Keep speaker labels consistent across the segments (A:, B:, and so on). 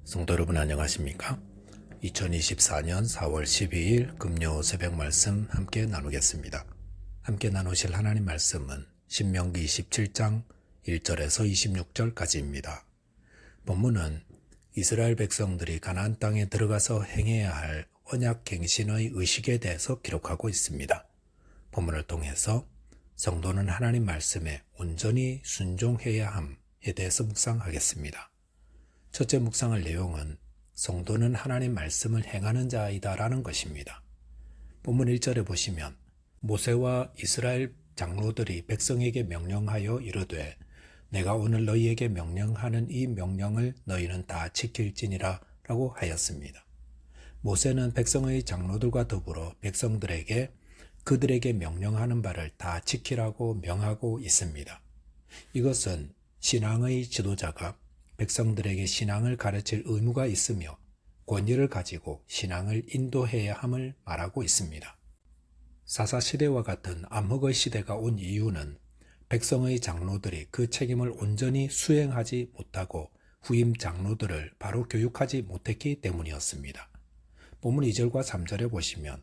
A: 성도 여러분 안녕하십니까? 2024년 4월 12일 금요 새벽 말씀 함께 나누겠습니다. 함께 나누실 하나님 말씀은 신명기 27장 1절에서 26절까지입니다. 본문은 이스라엘 백성들이 가나안 땅에 들어가서 행해야 할 언약 갱신의 의식에 대해서 기록하고 있습니다. 본문을 통해서 성도는 하나님 말씀에 온전히 순종해야 함에 대해서 묵상하겠습니다. 첫째 묵상할 내용은 성도는 하나님 말씀을 행하는 자이다 라는 것입니다. 본문 1절에 보시면 모세와 이스라엘 장로들이 백성에게 명령하여 이르되 내가 오늘 너희에게 명령하는 이 명령을 너희는 다 지킬지니라 라고 하였습니다. 모세는 백성의 장로들과 더불어 백성들에게 그들에게 명령하는 바를 다 지키라고 명하고 있습니다. 이것은 신앙의 지도자가 백성들에게 신앙을 가르칠 의무가 있으며 권위를 가지고 신앙을 인도해야 함을 말하고 있습니다. 사사시대와 같은 암흑의 시대가 온 이유는 백성의 장로들이 그 책임을 온전히 수행하지 못하고 후임 장로들을 바로 교육하지 못했기 때문이었습니다. 본문 2절과 3절에 보시면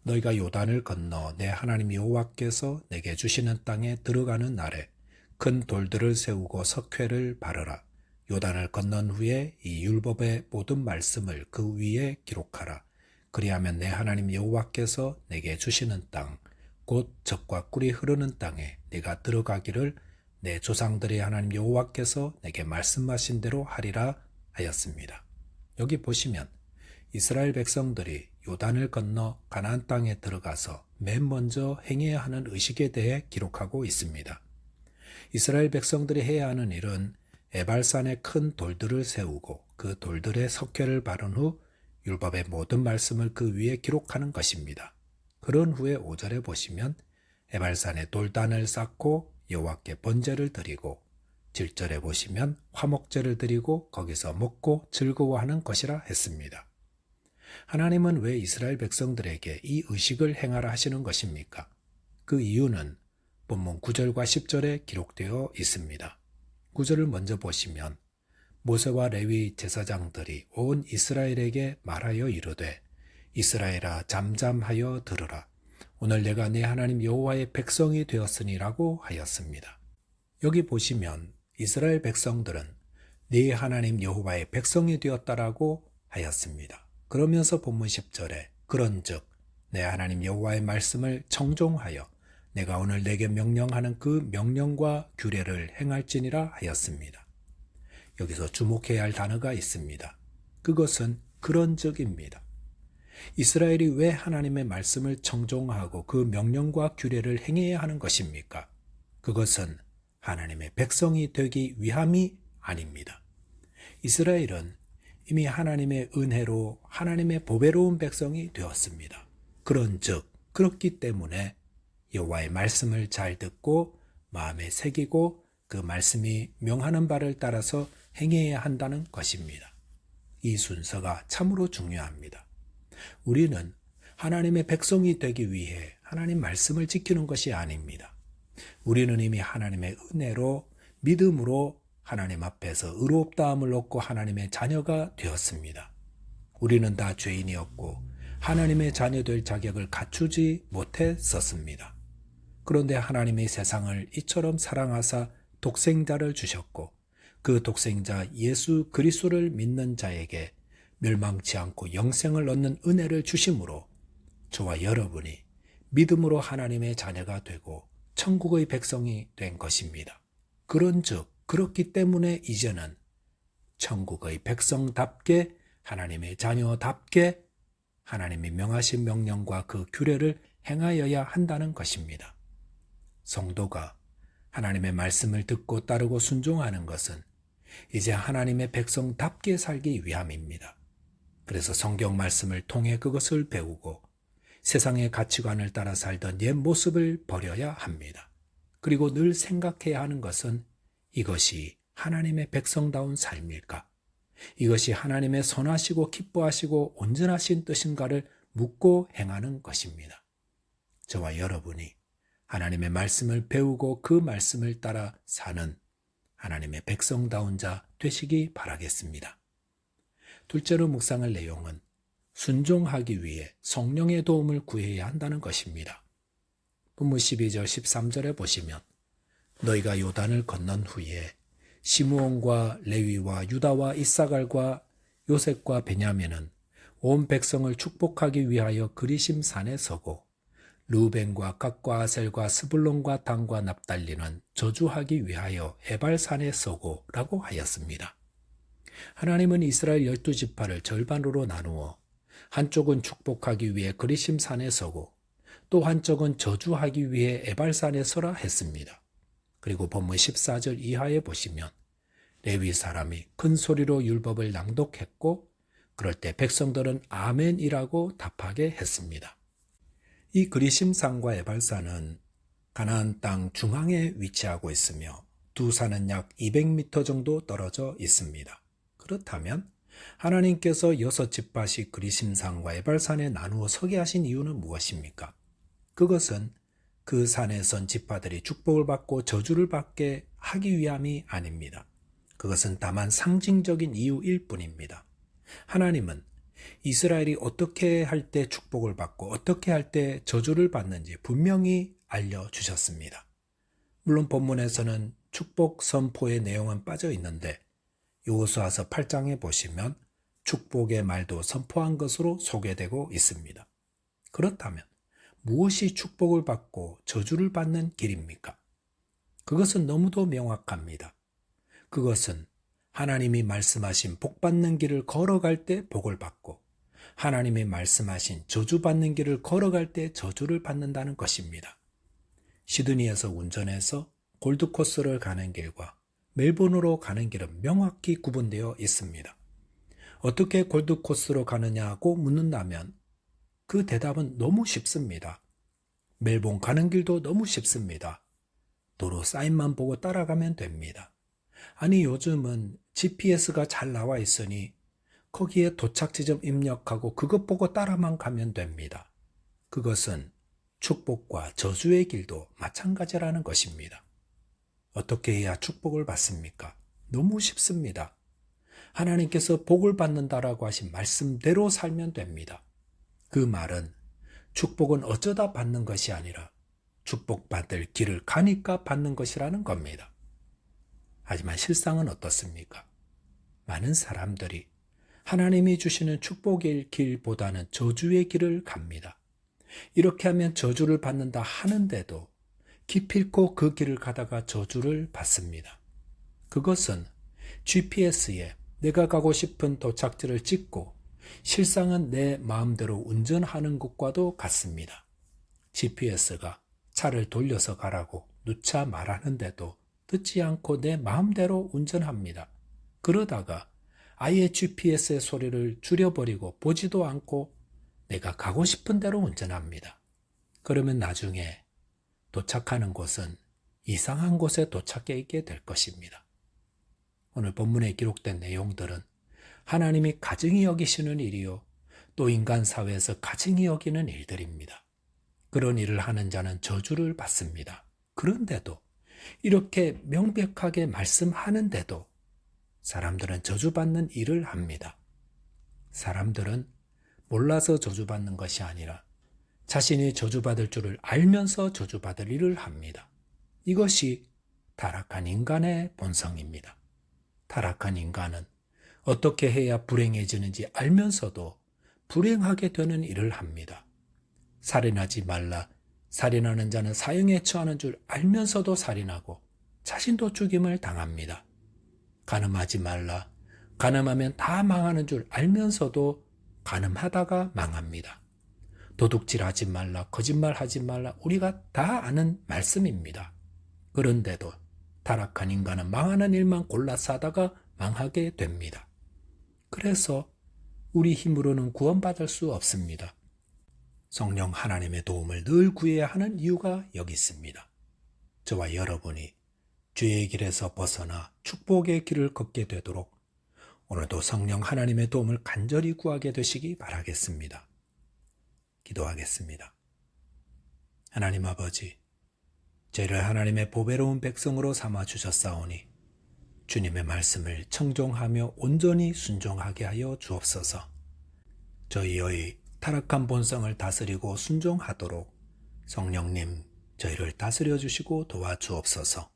A: 너희가 요단을 건너 내 하나님 여호와께서 내게 주시는 땅에 들어가는 날에 큰 돌들을 세우고 석회를 바르라. 요단을 건넌 후에 이 율법의 모든 말씀을 그 위에 기록하라. 그리하면 내 하나님 여호와께서 내게 주시는 땅, 곧 젖과 꿀이 흐르는 땅에 네가 들어가기를 내 조상들의 하나님 여호와께서 내게 말씀하신 대로 하리라 하였습니다. 여기 보시면 이스라엘 백성들이 요단을 건너 가나안 땅에 들어가서 맨 먼저 행해야 하는 의식에 대해 기록하고 있습니다. 이스라엘 백성들이 해야 하는 일은 에발산에 큰 돌들을 세우고 그 돌들에 석회를 바른 후 율법의 모든 말씀을 그 위에 기록하는 것입니다. 그런 후에 5절에 보시면 에발산에 돌단을 쌓고 여호와께 번제를 드리고 7절에 보시면 화목제를 드리고 거기서 먹고 즐거워하는 것이라 했습니다. 하나님은 왜 이스라엘 백성들에게 이 의식을 행하라 하시는 것입니까? 그 이유는 본문 9절과 10절에 기록되어 있습니다. 9절을 먼저 보시면 모세와 레위 제사장들이 온 이스라엘에게 말하여 이르되 이스라엘아 잠잠하여 들으라. 오늘 내가 내 하나님 여호와의 백성이 되었으니라고 하였습니다. 여기 보시면 이스라엘 백성들은 네 하나님 여호와의 백성이 되었다라고 하였습니다. 그러면서 본문 10절에 그런즉 내 하나님 여호와의 말씀을 청종하여 내가 오늘 내게 명령하는 그 명령과 규례를 행할지니라 하였습니다. 여기서 주목해야 할 단어가 있습니다. 그것은 그런즉입니다. 이스라엘이 왜 하나님의 말씀을 청종하고 그 명령과 규례를 행해야 하는 것입니까? 그것은 하나님의 백성이 되기 위함이 아닙니다. 이스라엘은 이미 하나님의 은혜로 하나님의 보배로운 백성이 되었습니다. 그런즉 그렇기 때문에 여호와의 말씀을 잘 듣고 마음에 새기고 그 말씀이 명하는 바를 따라서 행해야 한다는 것입니다. 이 순서가 참으로 중요합니다. 우리는 하나님의 백성이 되기 위해 하나님 말씀을 지키는 것이 아닙니다. 우리는 이미 하나님의 은혜로 믿음으로 하나님 앞에서 의롭다함을 얻고 하나님의 자녀가 되었습니다. 우리는 다 죄인이었고 하나님의 자녀 될 자격을 갖추지 못했었습니다. 그런데 하나님의 세상을 이처럼 사랑하사 독생자를 주셨고 그 독생자 예수 그리스도를 믿는 자에게 멸망치 않고 영생을 얻는 은혜를 주심으로 저와 여러분이 믿음으로 하나님의 자녀가 되고 천국의 백성이 된 것입니다. 그런즉 그렇기 때문에 이제는 천국의 백성답게 하나님의 자녀답게 하나님이 명하신 명령과 그 규례를 행하여야 한다는 것입니다. 성도가 하나님의 말씀을 듣고 따르고 순종하는 것은 이제 하나님의 백성답게 살기 위함입니다. 그래서 성경 말씀을 통해 그것을 배우고 세상의 가치관을 따라 살던 옛 모습을 버려야 합니다. 그리고 늘 생각해야 하는 것은 이것이 하나님의 백성다운 삶일까? 이것이 하나님의 선하시고 기뻐하시고 온전하신 뜻인가를 묻고 행하는 것입니다. 저와 여러분이 하나님의 말씀을 배우고 그 말씀을 따라 사는 하나님의 백성다운 자 되시기 바라겠습니다. 둘째로 묵상할 내용은 순종하기 위해 성령의 도움을 구해야 한다는 것입니다. 본문 12절 13절에 보시면 너희가 요단을 건넌 후에 시므온과 레위와 유다와 이사갈과 요셉과 베냐민은 온 백성을 축복하기 위하여 그리심 산에 서고 르우벤과 갓과 아셀과 스불론과 단과 납달리는 저주하기 위하여 에발산에 서고 라고 하였습니다. 하나님은 이스라엘 12지파를 절반으로 나누어 한쪽은 축복하기 위해 그리심 산에 서고 또 한쪽은 저주하기 위해 에발산에 서라 했습니다. 그리고 본문 14절 이하에 보시면 레위 사람이 큰 소리로 율법을 낭독했고 그럴 때 백성들은 아멘이라고 답하게 했습니다. 이 그리심산과 에발산은 가나안 땅 중앙에 위치하고 있으며 두 산은 약 200m 정도 떨어져 있습니다. 그렇다면 하나님께서 6지파씩 그리심산과 에발산에 나누어 서게 하신 이유는 무엇입니까? 그것은 그 산에 선 지파들이 축복을 받고 저주를 받게 하기 위함이 아닙니다. 그것은 다만 상징적인 이유일 뿐입니다. 하나님은 이스라엘이 어떻게 할 때 축복을 받고 어떻게 할 때 저주를 받는지 분명히 알려주셨습니다. 물론 본문에서는 축복 선포의 내용은 빠져 있는데 여호수아서 8장에 보시면 축복의 말도 선포한 것으로 소개되고 있습니다. 그렇다면 무엇이 축복을 받고 저주를 받는 길입니까? 그것은 너무도 명확합니다. 그것은 하나님이 말씀하신 복받는 길을 걸어갈 때 복을 받고 하나님이 말씀하신 저주받는 길을 걸어갈 때 저주를 받는다는 것입니다. 시드니에서 운전해서 골드코스트를 가는 길과 멜번으로 가는 길은 명확히 구분되어 있습니다. 어떻게 골드코스트로 가느냐고 묻는다면 그 대답은 너무 쉽습니다. 멜번 가는 길도 너무 쉽습니다. 도로 사인만 보고 따라가면 됩니다. 아니 요즘은 GPS가 잘 나와 있으니 거기에 도착 지점 입력하고 그것 보고 따라만 가면 됩니다. 그것은 축복과 저주의 길도 마찬가지라는 것입니다. 어떻게 해야 축복을 받습니까? 너무 쉽습니다. 하나님께서 복을 받는다라고 하신 말씀대로 살면 됩니다. 그 말은 축복은 어쩌다 받는 것이 아니라 축복받을 길을 가니까 받는 것이라는 겁니다. 하지만 실상은 어떻습니까? 많은 사람들이 하나님이 주시는 축복의 길보다는 저주의 길을 갑니다. 이렇게 하면 저주를 받는다 하는데도 기필코 그 길을 가다가 저주를 받습니다. 그것은 GPS에 내가 가고 싶은 도착지를 찍고 실상은 내 마음대로 운전하는 것과도 같습니다. GPS가 차를 돌려서 가라고 누차 말하는데도 듣지 않고 내 마음대로 운전합니다. 그러다가 아예 GPS의 소리를 줄여버리고 보지도 않고 내가 가고 싶은 대로 운전합니다. 그러면 나중에 도착하는 곳은 이상한 곳에 도착해 있게 될 것입니다. 오늘 본문에 기록된 내용들은 하나님이 가증히 여기시는 일이요 또 인간 사회에서 가증히 여기는 일들입니다. 그런 일을 하는 자는 저주를 받습니다. 그런데도 이렇게 명백하게 말씀하는데도 사람들은 저주받는 일을 합니다. 사람들은 몰라서 저주받는 것이 아니라 자신이 저주받을 줄을 알면서 저주받을 일을 합니다. 이것이 타락한 인간의 본성입니다. 타락한 인간은 어떻게 해야 불행해지는지 알면서도 불행하게 되는 일을 합니다. 살인하지 말라. 살인하는 자는 사형에 처하는 줄 알면서도 살인하고 자신도 죽임을 당합니다. 간음하지 말라. 간음하면 다 망하는 줄 알면서도 간음하다가 망합니다. 도둑질하지 말라. 거짓말하지 말라. 우리가 다 아는 말씀입니다. 그런데도 타락한 인간은 망하는 일만 골라서 하다가 망하게 됩니다. 그래서 우리 힘으로는 구원받을 수 없습니다. 성령 하나님의 도움을 늘 구해야 하는 이유가 여기 있습니다. 저와 여러분이 죄의 길에서 벗어나 축복의 길을 걷게 되도록 오늘도 성령 하나님의 도움을 간절히 구하게 되시기 바라겠습니다. 기도하겠습니다. 하나님 아버지, 저희를 하나님의 보배로운 백성으로 삼아 주셨사오니 주님의 말씀을 청종하며 온전히 순종하게 하여 주옵소서. 저희의 타락한 본성을 다스리고 순종하도록 성령님 저희를 다스려 주시고 도와주옵소서.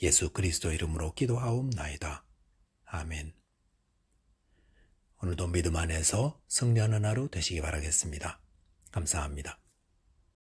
A: 예수 그리스도 이름으로 기도하옵나이다. 아멘. 오늘도 믿음 안에서 승리하는 하루 되시기 바라겠습니다. 감사합니다.